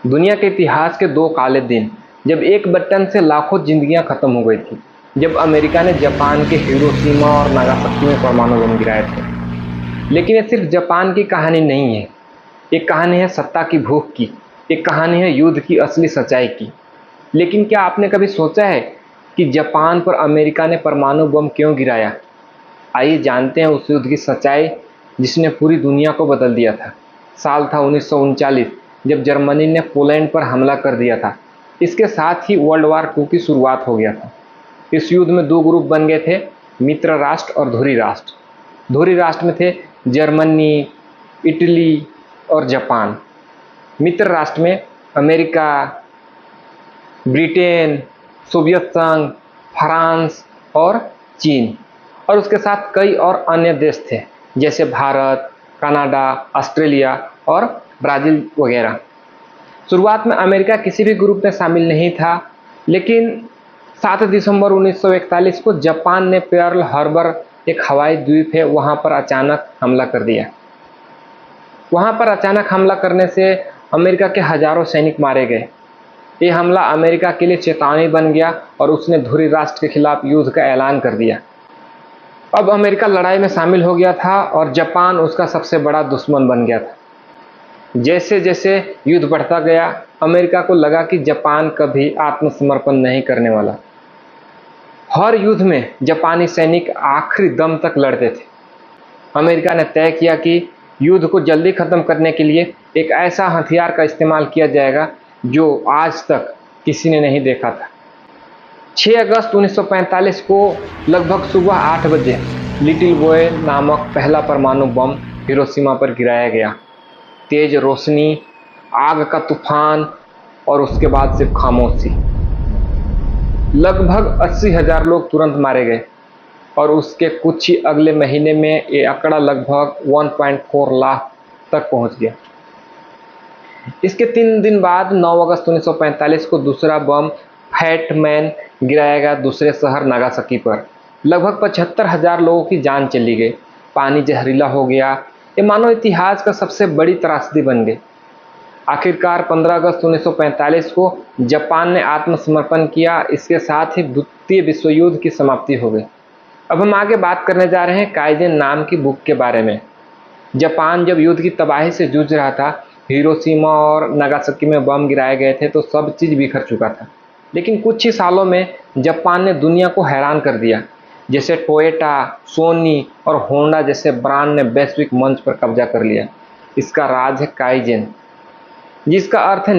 दुनिया के इतिहास के दो काले दिन, जब एक बटन से लाखों जिंदगियां खत्म हो गई थी। जब अमेरिका ने जापान के हिरोशिमा और नागासाकी में परमाणु बम गिराए थे। लेकिन ये सिर्फ जापान की कहानी नहीं है। एक कहानी है सत्ता की भूख की, एक कहानी है युद्ध की असली सच्चाई की। लेकिन क्या आपने कभी सोचा है कि जापान पर अमेरिका ने परमाणु बम क्यों गिराया? आइए जानते हैं उस युद्ध की सच्चाई जिसने पूरी दुनिया को बदल दिया था। साल था 1939, जब जर्मनी ने पोलैंड पर हमला कर दिया था। इसके साथ ही वर्ल्ड वार 2 की शुरुआत हो गया था। इस युद्ध में दो ग्रुप बन गए थे, मित्र राष्ट्र और धुरी राष्ट्र। धुरी राष्ट्र में थे जर्मनी, इटली और जापान। मित्र राष्ट्र में अमेरिका, ब्रिटेन, सोवियत संघ, फ्रांस और चीन, और उसके साथ कई और अन्य देश थे जैसे भारत, कनाडा, ऑस्ट्रेलिया और ब्राज़ील वगैरह। शुरुआत में अमेरिका किसी भी ग्रुप में शामिल नहीं था, लेकिन 7 दिसंबर 1941 को जापान ने पर्ल हार्बर, एक हवाई द्वीप है, वहां पर अचानक हमला कर दिया। वहां पर अचानक हमला करने से अमेरिका के हजारों सैनिक मारे गए। ये हमला अमेरिका के लिए चेतावनी बन गया और उसने धुरी राष्ट्र के खिलाफ युद्ध का ऐलान कर दिया। अब अमेरिका लड़ाई में शामिल हो गया था और जापान उसका सबसे बड़ा दुश्मन बन गया था। जैसे जैसे युद्ध बढ़ता गया, अमेरिका को लगा कि जापान कभी आत्मसमर्पण नहीं करने वाला। हर युद्ध में जापानी सैनिक आखिरी दम तक लड़ते थे। अमेरिका ने तय किया कि युद्ध को जल्दी खत्म करने के लिए एक ऐसा हथियार का इस्तेमाल किया जाएगा जो आज तक किसी ने नहीं देखा था। 6 अगस्त 1945 को लगभग सुबह 8 बजे लिटिल बॉय नामक पहला परमाणु बम हिरोशिमा पर गिराया गया। तेज रोशनी, आग का तूफान और उसके बाद सिर्फ खामोशी। लगभग 80,000 लोग तुरंत मारे गए और उसके कुछ ही अगले महीने में ये आंकड़ा लगभग 1.4 लाख तक पहुंच गया। इसके 3 दिन बाद 9 अगस्त 1945 को दूसरा बम फैट मैन गिराया गया दूसरे शहर नागासाकी पर। लगभग 75,000 लोगों की जान चली गई। पानी जहरीला हो गया। ये मानव इतिहास का सबसे बड़ी त्रासदी बन गई। आखिरकार 15 अगस्त 1945 को जापान ने आत्मसमर्पण किया। इसके साथ ही द्वितीय विश्व युद्ध की समाप्ति हो गई। अब हम आगे बात करने जा रहे हैं काइजेन नाम की बुक के बारे में। जापान जब युद्ध की तबाही से जूझ रहा था, हिरोशिमा और नागासाकी में बम गिराए गए थे तो सब चीज बिखर चुका था। लेकिन कुछ ही सालों में जापान ने दुनिया को हैरान कर दिया। जैसे टोयोटा, सोनी और होंडा जैसे ब्रांड ने वैश्विक मंच पर कब्जा कर लिया। इसका राज है काइजेन, जिसका अर्थ है